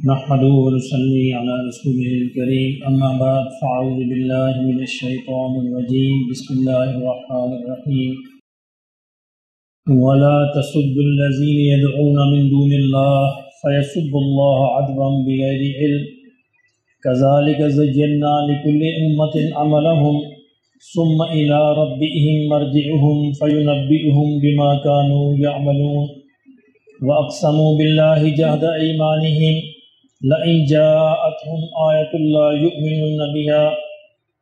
نحمده ونصلي على رسوله الكريم أما بعد فأعوذ بالله من الشيطان الرجيم بسم الله الرحمن الرحيم ولا تسبوا الذين يدعون من دون الله فيسبوا الله عدوا بغير علم كذلك زينا لكل أمة عملهم ثم إلى ربهم مرجعهم فينبئهم بما كانوا يعملون وأقسموا بالله جهد أيمانهم لئن جاءتهم آية لا يؤمنون بها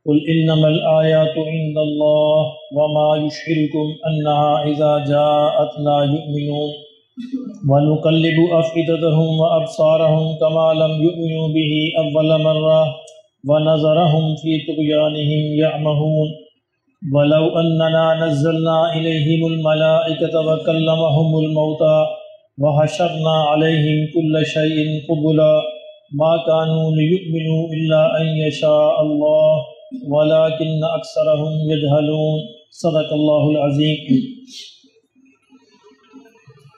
قل إنما الآيات عند الله وما يشعركم أنها إذا جاءت لا يؤمنون ونقلب أفئدتهم وأبصارهم كما لم يؤمنوا به أول مرة ونذرهم في طغيانهم يعمهون ولو أننا نزلنا إليهم الملائكة وكلمهم الموتى وحشرنا عليهم كل شيء قبلا ما كانوا ليؤمنوا إلا أن يشاء الله ولكن أكثرهم يجهلون صدق اللہ العظیم۔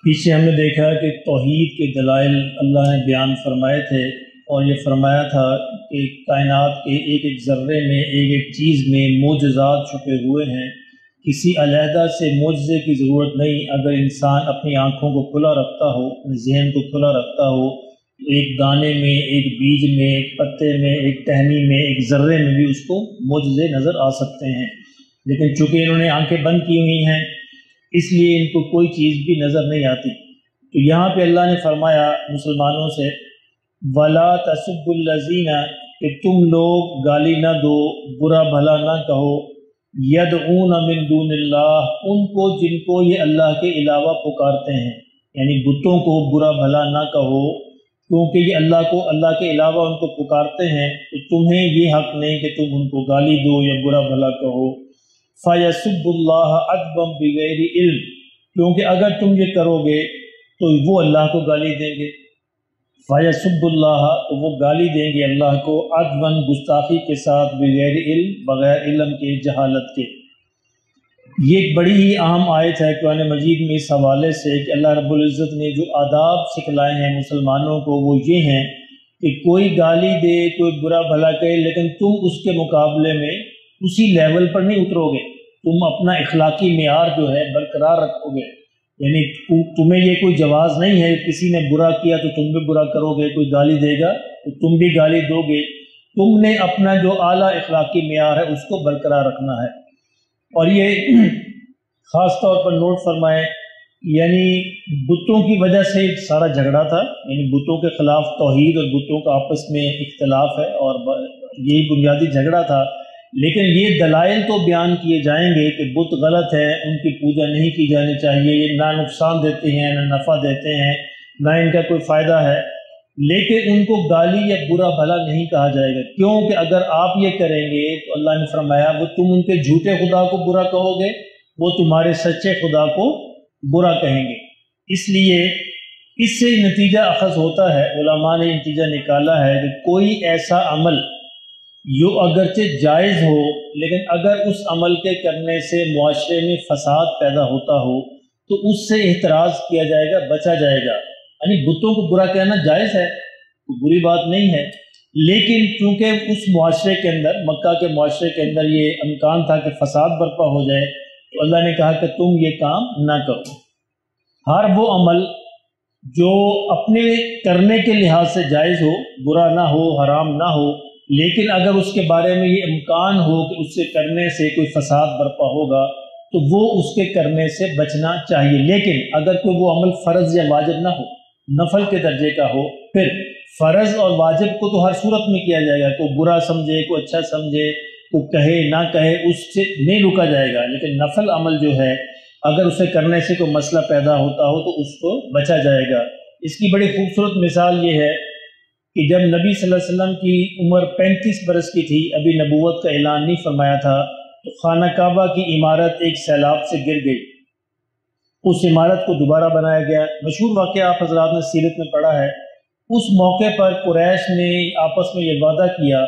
پیچھے ہم نے دیکھا کہ توحید کے دلائل اللہ نے بیان فرمائے تھے، اور یہ فرمایا تھا کہ کائنات کے ایک ایک ذرے میں، ایک ایک چیز میں معجزات چھپے ہوئے ہیں۔ کسی علیحدہ سے معجزے کی ضرورت نہیں۔ اگر انسان اپنی آنکھوں کو کھلا رکھتا ہو، اپنے ذہن کو کھلا رکھتا ہو، ایک دانے میں، ایک بیج میں، ایک پتے میں، ایک ٹہنی میں، ایک ذرے میں بھی اس کو معجزے نظر آ سکتے ہیں، لیکن چونکہ انہوں نے آنکھیں بند کی ہوئی ہیں اس لیے ان کو کوئی چیز بھی نظر نہیں آتی۔ تو یہاں پہ اللہ نے فرمایا مسلمانوں سے وَلَا تَسُبُّوا الَّذِينَ، کہ تم لوگ گالی نہ دو، برا بھلا نہ کہو، یدعون من دون اللہ، ان کو جن کو یہ اللہ کے علاوہ پکارتے ہیں، یعنی بتوں کو برا بھلا نہ کہو کیونکہ یہ اللہ کے علاوہ ان کو پکارتے ہیں، تو تمہیں یہ حق نہیں کہ تم ان کو گالی دو یا برا بھلا کہو۔ فَيَسُبُّ اللَّهَ عَدْوًا بِغَيْرِ علم، کیونکہ اگر تم یہ کرو گے تو وہ اللہ کو گالی دیں گے۔ فَيَسُبُّ اللَّهَ، تو وہ گالی دیں گے اللہ کو، عدوًا گستاخی کے ساتھ، بغیر علم، بغیر علم کے، جہالت کے۔ یہ ایک بڑی ہی اہم آیت ہے قرآن مجید میں اس حوالے سے کہ اللہ رب العزت نے جو آداب سکھلائے ہیں مسلمانوں کو وہ یہ ہیں کہ کوئی گالی دے، کوئی برا بھلا کہے، لیکن تم اس کے مقابلے میں اسی لیول پر نہیں اترو گے، تم اپنا اخلاقی معیار جو ہے برقرار رکھو گے، یعنی تمہیں یہ کوئی جواز نہیں ہے کسی نے برا کیا تو تم بھی برا کرو گے، کوئی گالی دے گا تو تم بھی گالی دو گے، تم نے اپنا جو اعلیٰ اخلاقی معیار ہے اس کو برقرار رکھنا ہے۔ اور یہ خاص طور پر نوٹ فرمائیں، یعنی بتوں کی وجہ سے سارا جھگڑا تھا، یعنی بتوں کے خلاف توحید اور بتوں کا آپس میں اختلاف ہے اور یہی بنیادی جھگڑا تھا، لیکن یہ دلائل تو بیان کیے جائیں گے کہ بت غلط ہے، ان کی پوجا نہیں کی جانی چاہیے، یہ نہ نقصان دیتے ہیں، نہ نفع دیتے ہیں، نہ ان کا کوئی فائدہ ہے، لیکن ان کو گالی یا برا بھلا نہیں کہا جائے گا، کیونکہ اگر آپ یہ کریں گے تو اللہ نے فرمایا وہ تم ان کے جھوٹے خدا کو برا کہو گے، وہ تمہارے سچے خدا کو برا کہیں گے۔ اس لیے اس سے نتیجہ اخذ ہوتا ہے، علماء نے نتیجہ نکالا ہے کہ کوئی ایسا عمل جو اگرچہ جائز ہو لیکن اگر اس عمل کے کرنے سے معاشرے میں فساد پیدا ہوتا ہو تو اس سے احتراز کیا جائے گا، بچا جائے گا۔ یعنی بتوں کو برا کہنا جائز ہے، کوئی بری بات نہیں ہے، لیکن چونکہ اس معاشرے کے اندر، مکہ کے معاشرے کے اندر یہ امکان تھا کہ فساد برپا ہو جائے، تو اللہ نے کہا کہ تم یہ کام نہ کرو۔ ہر وہ عمل جو اپنے کرنے کے لحاظ سے جائز ہو، برا نہ ہو، حرام نہ ہو، لیکن اگر اس کے بارے میں یہ امکان ہو کہ اس سے کرنے سے کوئی فساد برپا ہوگا تو وہ اس کے کرنے سے بچنا چاہیے، لیکن اگر کوئی وہ عمل فرض یا واجب نہ ہو، نفل کے درجے کا ہو، پھر فرض اور واجب کو تو ہر صورت میں کیا جائے گا، کوئی برا سمجھے، کوئی اچھا سمجھے، کوئی کہے نہ کہے، اس سے نہیں رکا جائے گا، لیکن نفل عمل جو ہے اگر اسے کرنے سے کوئی مسئلہ پیدا ہوتا ہو تو اس کو بچا جائے گا۔ اس کی بڑی خوبصورت مثال یہ ہے کہ جب نبی صلی اللہ علیہ وسلم کی عمر 35 برس کی تھی، ابھی نبوت کا اعلان نہیں فرمایا تھا، تو خانہ کعبہ کی عمارت ایک سیلاب سے گر گئی، اس عمارت کو دوبارہ بنایا گیا۔ مشہور واقعہ آپ حضرات نے سیرت میں پڑھا ہے۔ اس موقع پر قریش نے آپس میں یہ وعدہ کیا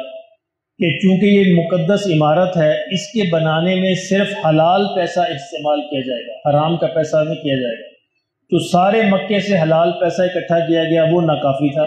کہ چونکہ یہ مقدس عمارت ہے، اس کے بنانے میں صرف حلال پیسہ استعمال کیا جائے گا، حرام کا پیسہ نہیں کیا جائے گا۔ تو سارے مکے سے حلال پیسہ اکٹھا کیا گیا، وہ ناکافی تھا،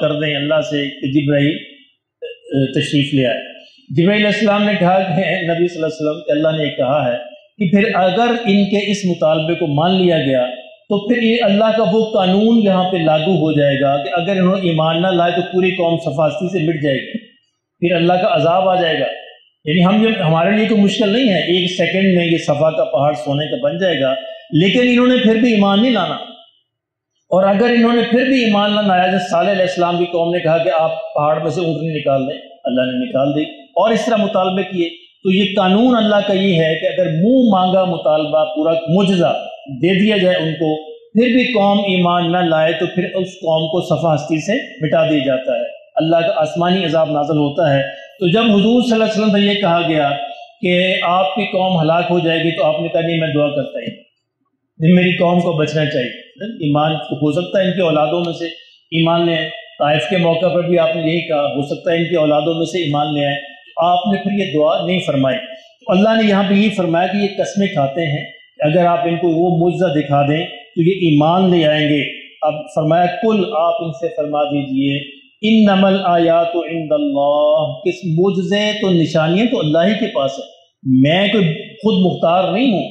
کر دیں اللہ سے کہ جبرائیل تشریف لے آئے۔ جبرائیل علیہ السلام نے کہا کہ نبی صلی اللہ علیہ وسلم کہ اللہ نے کہا ہے کہ پھر اگر ان کے اس مطالبے کو مان لیا گیا تو پھر اللہ کا وہ قانون یہاں پہ لاگو ہو جائے گا کہ اگر انہوں نے ایمان نہ لائے تو پوری قوم صفاستی سے مٹ جائے گی، پھر اللہ کا عذاب آ جائے گا۔ یعنی ہمارے لیے کوئی مشکل نہیں ہے، 1 سیکنڈ میں یہ صفا کا پہاڑ سونے کا بن جائے گا، لیکن انہوں نے پھر بھی ایمان نہیں لانا۔ اور اگر انہوں نے پھر بھی ایمان نہ لایا، جیسے صالح علیہ السلام کی قوم نے کہا کہ آپ پہاڑ میں سے اونٹنی نکال دیں، اللہ نے نکال دی، اور اس طرح مطالبے کیے، تو یہ قانون اللہ کا یہ ہے کہ اگر منہ مانگا مطالبہ پورا معجزہ دے دیا جائے ان کو، پھر بھی قوم ایمان نہ لائے تو پھر اس قوم کو صفا ہستی سے مٹا دیا جاتا ہے، اللہ کا آسمانی عذاب نازل ہوتا ہے۔ تو جب حضور صلی اللہ علیہ وسلم سے یہ کہا گیا کہ آپ کی قوم ہلاک ہو جائے گی تو آپ نے کہا نہیں، میں دعا کرتا ہی میری قوم کو بچنا چاہیے، ایمان ہو سکتا ہے ان کے اولادوں میں سے ایمان لے آئے۔ طائف کے موقع پر بھی آپ نے یہی کہا، ہو سکتا ہے ان کے اولادوں میں سے ایمان لے آئے، آپ نے پھر یہ دعا نہیں فرمائی۔ تو اللہ نے یہاں پہ یہ فرمایا کہ یہ قسمیں کھاتے ہیں کہ اگر آپ ان کو وہ معجزہ دکھا دیں تو یہ ایمان لے آئیں گے۔ اب فرمایا کل، آپ ان سے فرما دیجئے انما الآیات عند اللہ، کس معجزے تو نشانیاں تو اللہ ہی کے پاس ہے، میں کوئی خود مختار نہیں ہوں،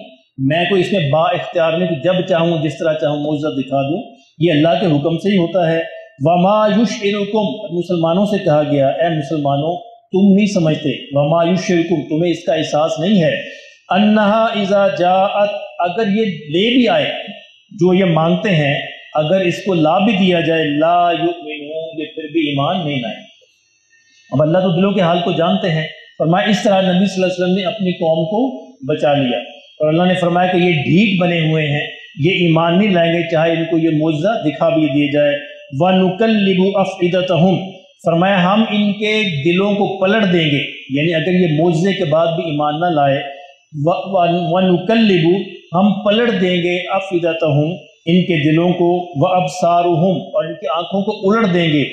میں کوئی اس میں با اختیار نہیں کہ جب چاہوں جس طرح چاہوں معجزہ دکھا دوں، یہ اللہ کے حکم سے ہی ہوتا ہے۔ وما یشعرکم، مسلمانوں سے کہا گیا اے مسلمانوں تم نہیں سمجھتے، وما یشعرکم تمہیں اس کا احساس نہیں ہے، انہا اذا جاءت، اگر یہ لے بھی آئے جو یہ مانگتے ہیں، اگر اس کو لا بھی دیا جائے، لا یؤمنون، یہ پھر بھی ایمان نہیں لائیں۔ اب اللہ تو دلوں کے حال کو جانتے ہیں، فرمایا اس طرح نبی صلی اللہ علیہ وسلم نے اپنی قوم کو بچا لیا، اور اللہ نے فرمایا کہ یہ ڈھیٹ بنے ہوئے ہیں، یہ ایمان نہیں لائیں گے چاہے ان کو یہ معجزہ دکھا بھی دیا جائے۔ وَنُقَلِّبُ أَفْئِدَتَهُمْ، فرمایا ہم ان کے دلوں کو پلٹ دیں گے، یعنی اگر یہ معجزے کے بعد بھی ایمان نہ لائے، وَنُقَلِّبُ ہم پلٹ دیں گے أَفْئِدَتَهُمْ ان کے دلوں کو، وَأَبْصَارُهُمْ اور ان کی آنکھوں کو الٹ دیں گے،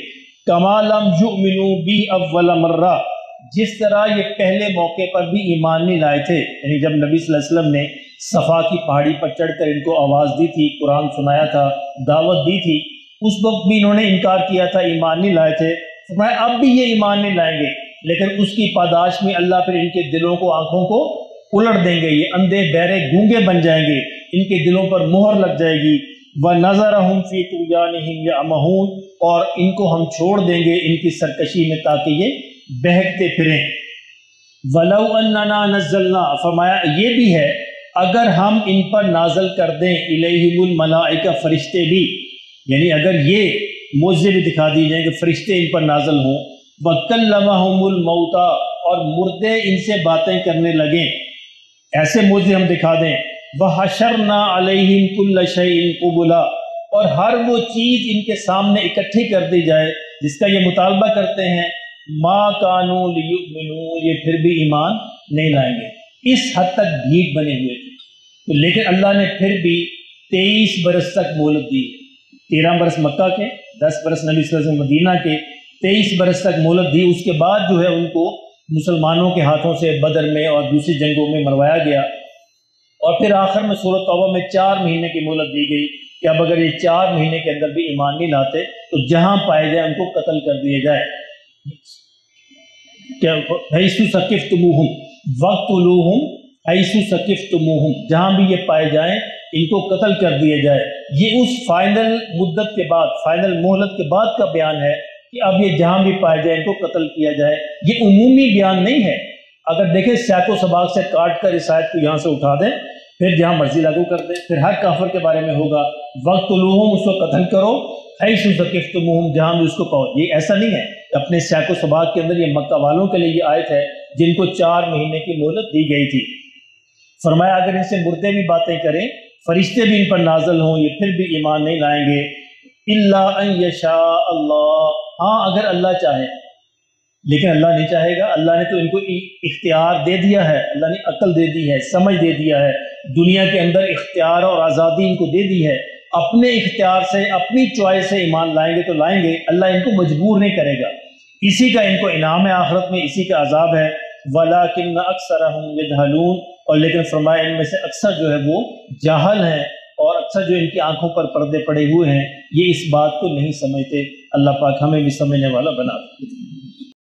كَمَا لَمْ يُؤْمِنُوا بِهِ أَوَّلَ مَرَّةٍ، جس طرح یہ پہلے موقع پر بھی ایمان نہیں لائے تھے، یعنی جب نبی صلی اللہ علیہ وسلم نے صفا کی پہاڑی پر چڑھ کر ان کو آواز دی تھی، قرآن سنایا تھا، دعوت دی تھی، اس وقت بھی انہوں نے انکار کیا تھا، ایمان نہیں لائے تھے۔ فرمایا اب بھی یہ ایمان نہیں لائیں گے، لیکن اس کی پاداش میں اللہ پھر ان کے دلوں کو، آنکھوں کو الٹ دیں گے، یہ اندھے بہرے گونگے بن جائیں گے، ان کے دلوں پر مہر لگ جائے گی۔ وَنَذَرَهُمْ فِي طُغْيَانِهِمْ يَعْمَهُونَ، اور ان کو ہم چھوڑ دیں گے ان کی سرکشی میں تاکہ یہ بہکتے پھریں۔ وَلَوْ أَنَّنَا نَزَّلْنَا، فرمایا یہ بھی ہے اگر ہم ان پر نازل کر دیں الیہم الملائکہ، فرشتے بھی، یعنی اگر یہ معجزے بھی دکھا دی جائیں کہ فرشتے ان پر نازل ہوں، وَكَلَّمَهُمُ الْمَوْتَى اور مردے ان سے باتیں کرنے لگیں، ایسے معجزے ہم دکھا دیں، وَحَشَرْنَا عَلَيْهِمْ كُلَّ شَيْءٍ قُبُلًا اور ہر وہ چیز ان کے سامنے اکٹھی کر دی جائے جس کا یہ مطالبہ کرتے ہیں، مَا كَانُوا لِيُؤْمِنُوا یہ پھر بھی ایمان نہیں لائیں گے، اس حد تک ڈھیٹ بنے ہوئے تھے۔ تو لیکن اللہ نے پھر بھی 23 برس تک مہلت دی، 13 برس مکہ کے، 10 برس نبی صلی اللہ علیہ وسلم مدینہ کے، 23 برس تک مہلت دی۔ اس کے بعد جو ہے ان کو مسلمانوں کے ہاتھوں سے بدر میں اور دوسری جنگوں میں مروایا گیا، اور پھر آخر میں سورۃ توبہ میں 4 مہینے کی مہلت دی گئی کہ اب اگر یہ 4 مہینے کے اندر بھی ایمان نہیں لاتے تو جہاں پائے جائے ان کو قتل کر دیے جائے۔ حیث ثقفتموہم وقتلوہم حیث ثقفتموہم، جہاں بھی یہ پائے جائیں ان کو قتل کر دیے جائے۔ یہ اس فائنل مدت کے بعد، فائنل مہلت کے بعد کا بیان ہے کہ اب یہ جہاں بھی پائے جائیں ان کو قتل کیا جائے، یہ عمومی بیان نہیں ہے۔ اگر دیکھیں سیاق و سباق سے کاٹ کر اس آیت کو یہاں سے اٹھا دیں، پھر جہاں مرضی لاگو کر دیں، پھر ہر کافر کے بارے میں ہوگا وقتلوہم، اس کو قتل کرو، حیث ثقفتموہم جہاں بھی اس کو پاؤ۔ یہ ایسا نہیں ہے کہ اپنے سیاق و سباق کے اندر یہ مکہ والوں کے لیے یہ آیت ہے جن کو 4 مہینے کی مہلت دی گئی تھی۔ فرمایا اگر ان سے مردے بھی باتیں کریں، فرشتے بھی ان پر نازل ہوں، یہ پھر بھی ایمان نہیں لائیں گے۔ الا ان یشاء اللہ، ہاں اگر اللہ چاہے، لیکن اللہ نہیں چاہے گا۔ اللہ نے تو ان کو اختیار دے دیا ہے، اللہ نے عقل دے دی ہے، سمجھ دے دیا ہے، دنیا کے اندر اختیار اور آزادی ان کو دے دی ہے، اپنے اختیار سے، اپنی چوائس سے ایمان لائیں گے تو لائیں گے، اللہ ان کو مجبور نہیں کرے گا۔ اسی کا ان کو انعام ہے آخرت میں، اسی کا عذاب ہے۔ وَلَٰكِنَّ أَكْثَرَهُمْ يَجْهَلُونَ اور لیکن فرمایا ان میں سے اکثر جو ہے وہ جاہل ہیں، اور اکثر جو ان کی آنکھوں پر پردے پڑے ہوئے ہیں یہ اس بات کو نہیں سمجھتے۔ اللہ پاک ہمیں بھی سمجھنے والا بنا دے۔